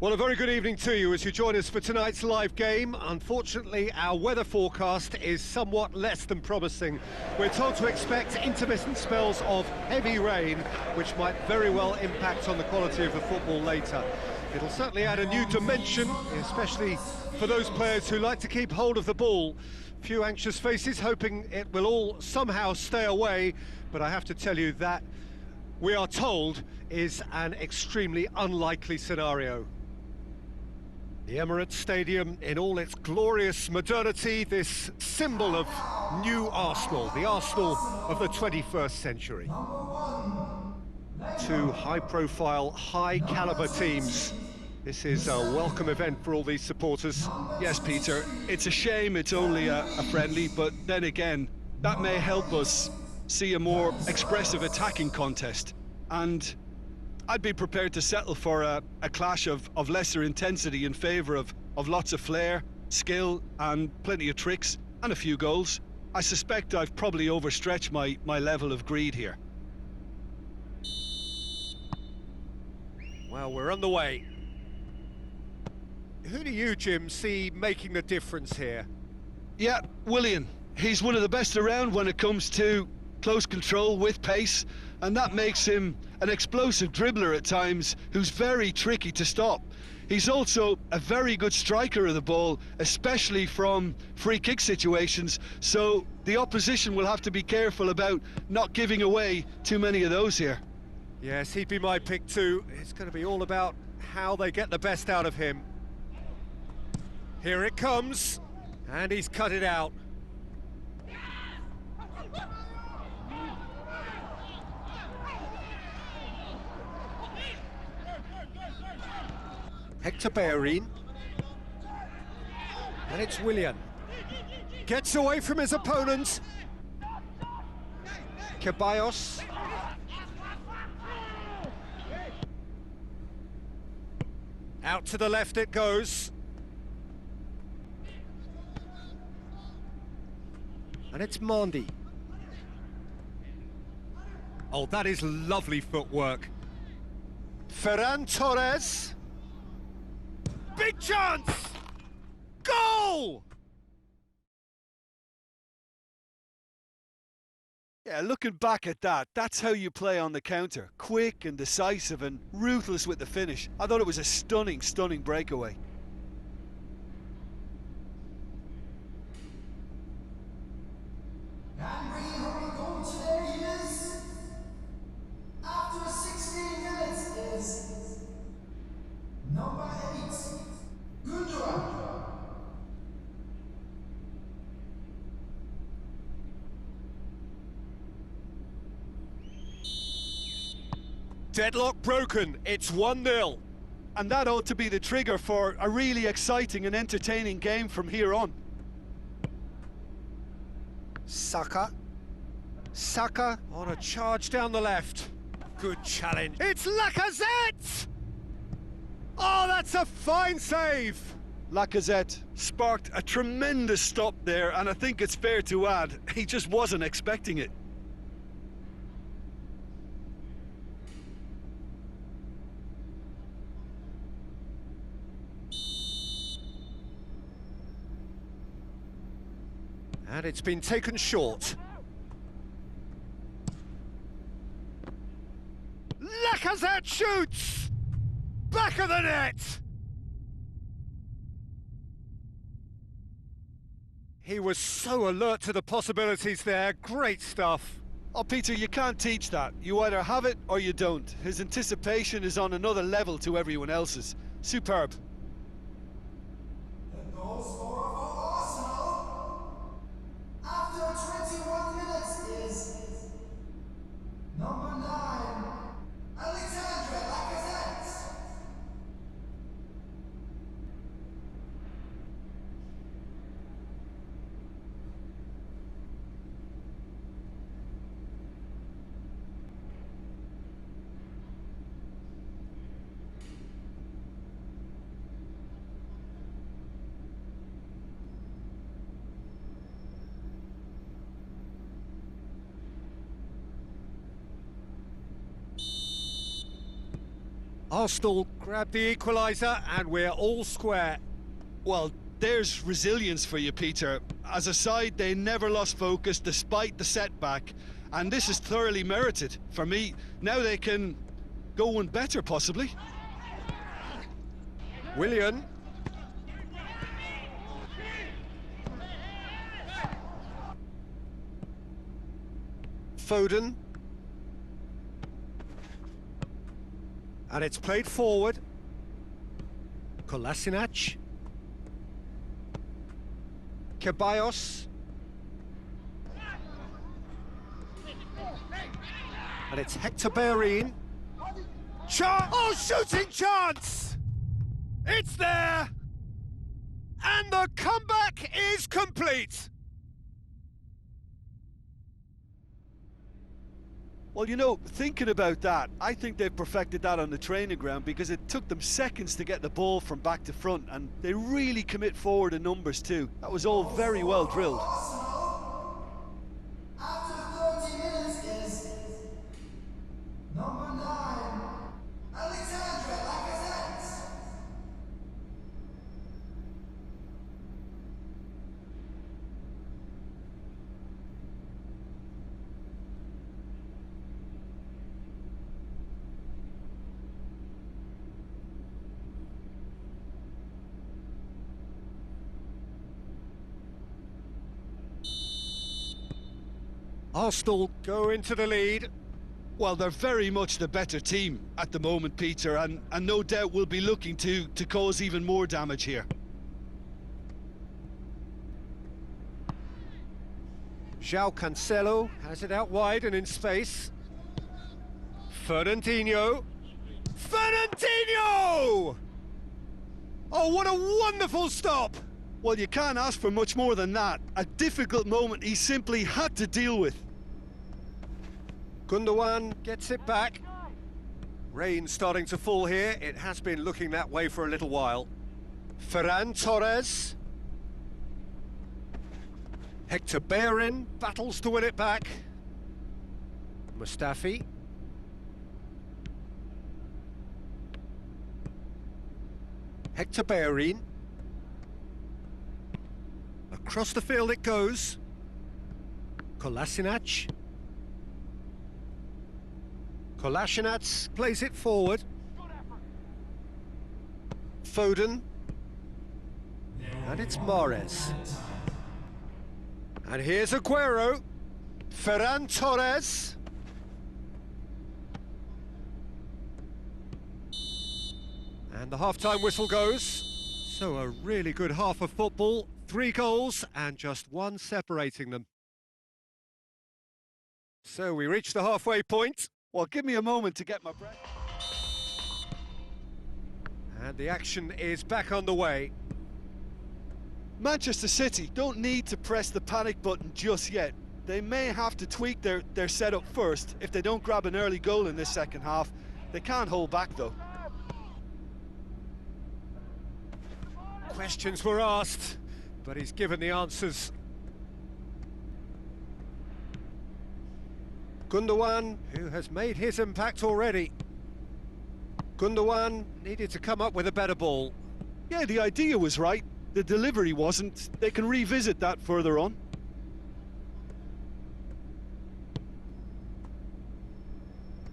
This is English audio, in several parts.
Well, a very good evening to you as you join us for tonight's live game. Unfortunately, our weather forecast is somewhat less than promising. We're told to expect intermittent spells of heavy rain, which might very well impact on the quality of the football later. It'll certainly add a new dimension, especially for those players who like to keep hold of the ball. Few anxious faces hoping it will all somehow stay away, but I have to tell you that we are told is an extremely unlikely scenario. The Emirates Stadium in all its glorious modernity, this symbol of new Arsenal, the Arsenal of the 21st century. Two high-profile, high-caliber teams. This is a welcome event for all these supporters. Yes, Peter, it's a shame it's only a friendly, but then again, that may help us see a more expressive attacking contest. And I'd be prepared to settle for a clash of lesser intensity in favour of lots of flair, skill, and plenty of tricks, and a few goals. I suspect I've probably overstretched my level of greed here. Well, we're on the way. Who do you, Jim, see making the difference here? Yeah, Willian. He's one of the best around when it comes to close control with pace, and that makes him an explosive dribbler at times who's very tricky to stop. He's also a very good striker of the ball, especially from free kick situations, so the opposition will have to be careful about not giving away too many of those here. Yes, he'd be my pick too. It's going to be all about how they get the best out of him. Here it comes, and he's cut it out. Hector Bellerin. And it's Willian. Gets away from his opponent. Ceballos. Out to the left it goes. And it's Mandy. Oh, that is lovely footwork. Ferran Torres. Big chance! Goal! Yeah, looking back at that, that's how you play on the counter. Quick and decisive and ruthless with the finish. I thought it was a stunning, stunning breakaway. And bringing home the goal today is, after 16 minutes, is number 8, Gundogan. Deadlock broken, it's 1-0. And that ought to be the trigger for a really exciting and entertaining game from here on. Saka. Saka on a charge down the left. Good challenge. It's Lacazette! Oh, that's a fine save! Lacazette sparked a tremendous stop there, and I think it's fair to add, he just wasn't expecting it. And it's been taken short. Lacazette shoots! Back of the net! He was so alert to the possibilities there. Great stuff. Oh, Peter, you can't teach that. You either have it or you don't. His anticipation is on another level to everyone else's. Superb. The goal scorer for Arsenal, after 21 minutes, is number 9, Alexandre Lacazette. Arsenal grab the equaliser and we're all square. Well, there's resilience for you, Peter. As a side, they never lost focus despite the setback, and this is thoroughly merited. For me, now they can go one better, possibly. Willian. Foden. And it's played forward. Kolasinac. Ceballos. And it's Hector Bellerin. Oh, shooting chance! It's there! And the comeback is complete! Well, you know, thinking about that, I think they've perfected that on the training ground because it took them seconds to get the ball from back to front, and they really commit forward in numbers too. That was all very well drilled. Arsenal, after 30 minutes is number 9, Alexandre Lacazette. Arsenal go into the lead. Well, they're very much the better team at the moment, Peter, and no doubt will be looking to cause even more damage here. João Cancelo has it out wide and in space. Fernandinho. Fernandinho! Oh, what a wonderful stop! Well, you can't ask for much more than that. A difficult moment he simply had to deal with. Gundogan gets it back. Rain starting to fall here. It has been looking that way for a little while. Ferran Torres. Hector Bellerin battles to win it back. Mustafi. Hector Bellerin. Across the field it goes. Kolasinac. Kolasinac plays it forward. Foden. And it's Mahrez. And here's Aguero. Ferran Torres. And the half-time whistle goes. So a really good half of football. 3 goals and just 1 separating them. So we reach the halfway point. Well, give me a moment to get my breath. And the action is back on the way. Manchester City don't need to press the panic button just yet. They may have to tweak their setup first. If they don't grab an early goal in this second half, they can't hold back though. Questions were asked, but he's given the answers. Gundogan, who has made his impact already. Gundogan needed to come up with a better ball. Yeah, the idea was right. The delivery wasn't. They can revisit that further on.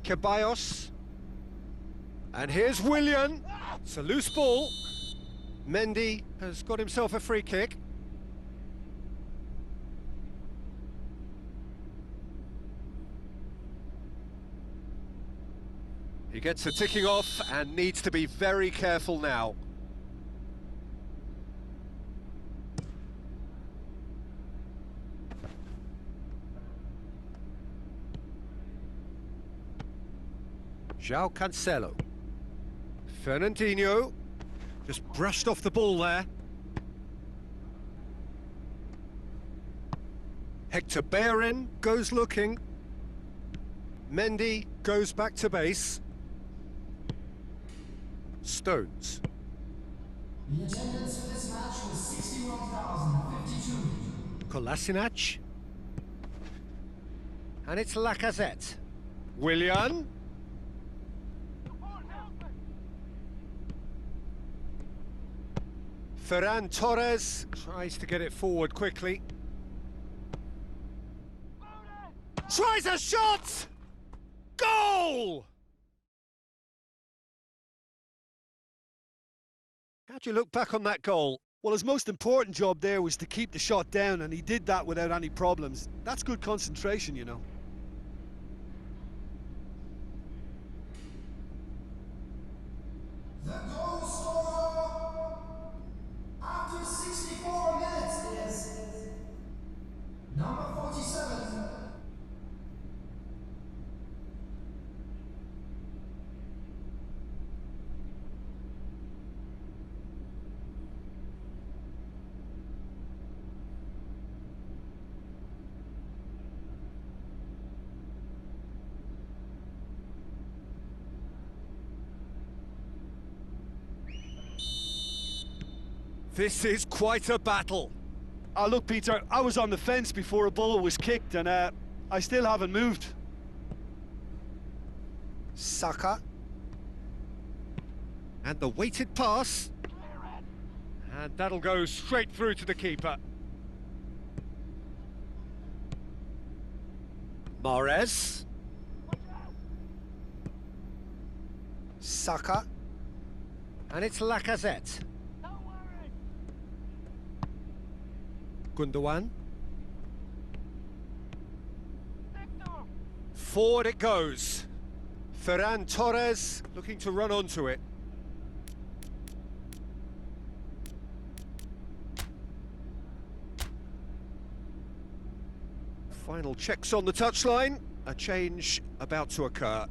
Ceballos. And here's Willian. It's a loose ball. Mendy has got himself a free kick. He gets a ticking off and needs to be very careful now. João Cancelo. Fernandinho. Just brushed off the ball there. Hector Bellerin goes looking. Mendy goes back to base. Stones. The attendance for this match was 61,052. Kolasinac. And it's Lacazette. Willian. Ferran Torres tries to get it forward quickly. Tries a shot! Goal! How'd you look back on that goal? Well, his most important job there was to keep the shot down, and he did that without any problems. That's good concentration, you know. The goal scorer after 64 minutes is number 47. This is quite a battle. Look, Peter, I was on the fence before a ball was kicked, and I still haven't moved. Saka. And the weighted pass. And that'll go straight through to the keeper. Mahrez. Saka. And it's Lacazette. Gundogan. Forward it goes. Ferran Torres looking to run onto it. Final checks on the touchline. A change about to occur.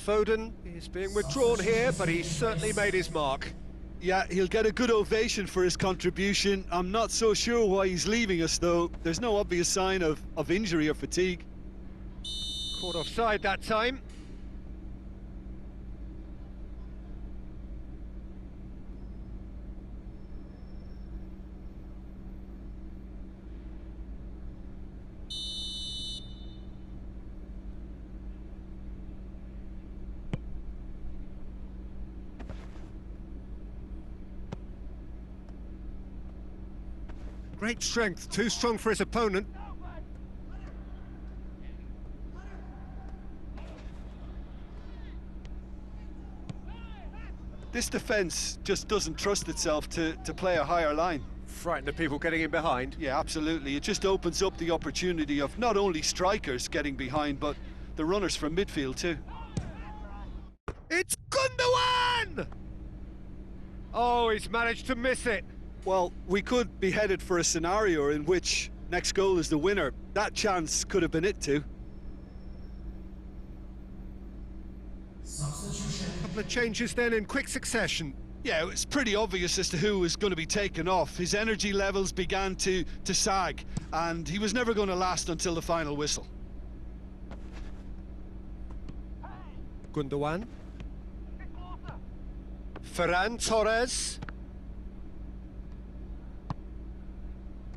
Foden is being withdrawn here, but he's certainly made his mark. Yeah, he'll get a good ovation for his contribution. I'm not so sure why he's leaving us, though. There's no obvious sign of injury or fatigue. Caught offside that time. Great strength, too strong for his opponent. This defence just doesn't trust itself to play a higher line. Frightened of people getting in behind. Yeah, absolutely. It just opens up the opportunity of not only strikers getting behind, but the runners from midfield too. It's Gundogan! Oh, he's managed to miss it. Well, we could be headed for a scenario in which next goal is the winner. That chance could have been it too. Substitution. Couple of changes then in quick succession. Yeah, it was pretty obvious as to who was going to be taken off. His energy levels began to sag, and he was never going to last until the final whistle. Gundogan. Ferran Torres.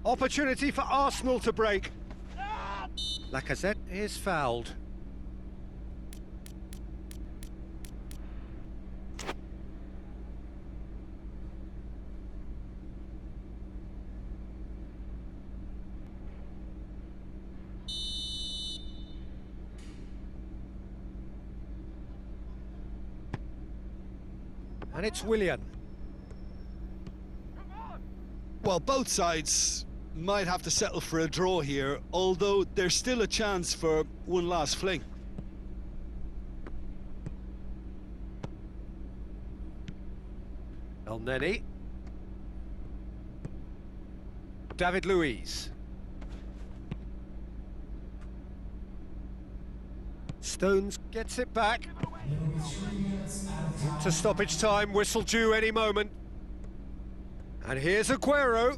Opportunity for Arsenal to break. Lacazette is fouled. And it's Willian. Well, both sides might have to settle for a draw here, although there's still a chance for one last fling. El Neni. David Luiz. Stones gets it back. Into stoppage time, whistle due any moment. And here's Aguero.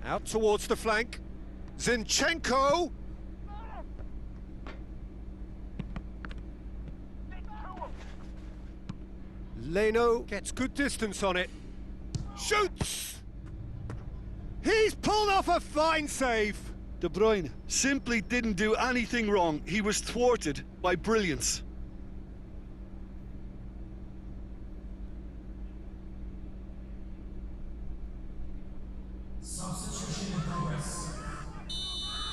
Out towards the flank. Zinchenko. Leno gets good distance on it. Shoots! He's pulled off a fine save. De Bruyne simply didn't do anything wrong. He was thwarted by brilliance. Substitution in progress.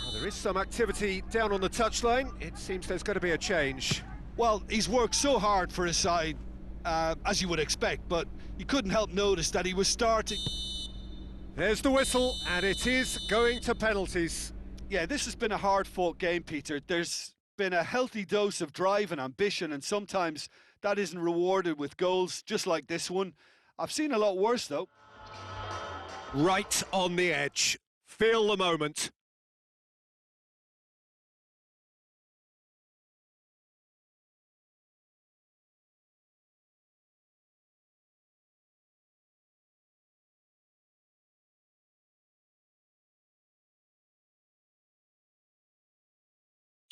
Well, there is some activity down on the touchline. It seems there's going to be a change. Well, he's worked so hard for his side, as you would expect, but you couldn't help notice that he was starting. There's the whistle, and it is going to penalties. Yeah, this has been a hard-fought game, Peter. There's been a healthy dose of drive and ambition, and sometimes that isn't rewarded with goals, just like this one. I've seen a lot worse, though. Right on the edge. Feel the moment.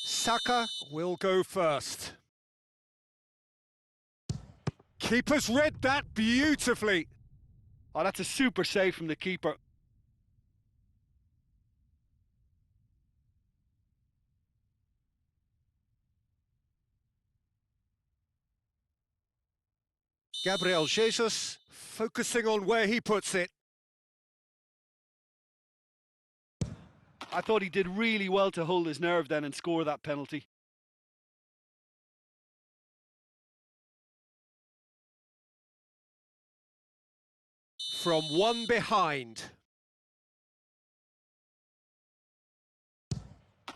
Saka will go first. Keeper's read that beautifully. Oh, that's a super save from the keeper. Gabriel Jesus focusing on where he puts it. I thought he did really well to hold his nerve then and score that penalty. From one behind.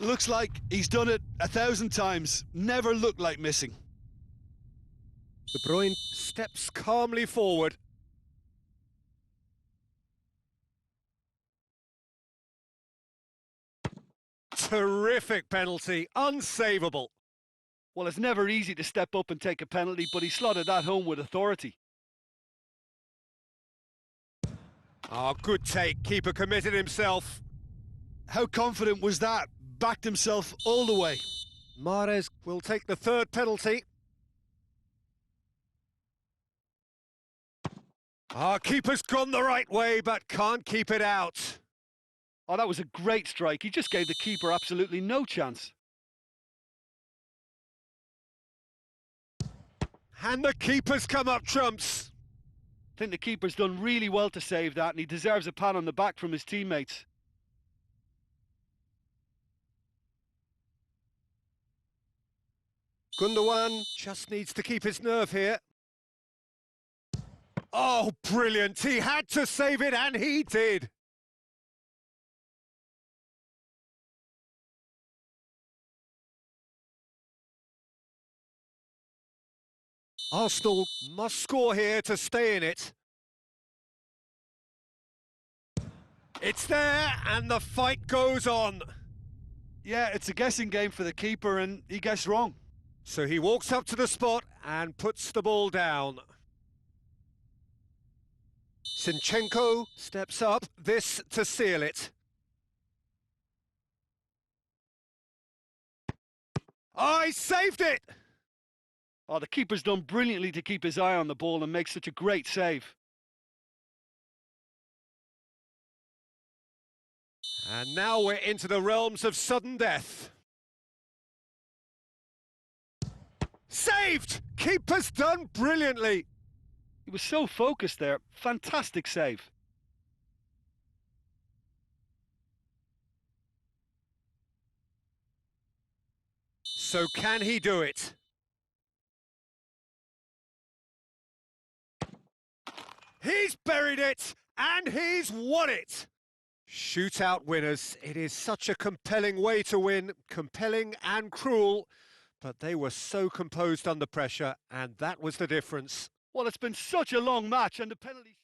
Looks like he's done it 1,000 times. Never looked like missing. De Bruyne steps calmly forward. Terrific penalty, unsavable. Well, it's never easy to step up and take a penalty, but he slotted that home with authority. Oh, good take. Keeper committed himself. How confident was that? Backed himself all the way. Mahrez will take the third penalty. Our keeper's gone the right way, but can't keep it out. Oh, that was a great strike. He just gave the keeper absolutely no chance. And the keeper's come up trumps. I think the keeper's done really well to save that, and he deserves a pat on the back from his teammates. Gundogan just needs to keep his nerve here. Oh, brilliant. He had to save it, and he did. Arsenal must score here to stay in it. It's there, and the fight goes on. Yeah, it's a guessing game for the keeper, and he guessed wrong. So he walks up to the spot and puts the ball down. Zinchenko steps up, this to seal it. Oh, he saved it! Oh, the keeper's done brilliantly to keep his eye on the ball and make such a great save. And now we're into the realms of sudden death. Saved! Keeper's done brilliantly. He was so focused there. Fantastic save. So can he do it? He's buried it, and he's won it! Shootout winners. It is such a compelling way to win, compelling and cruel, but they were so composed under pressure, and that was the difference. Well, it's been such a long match, and the penalty...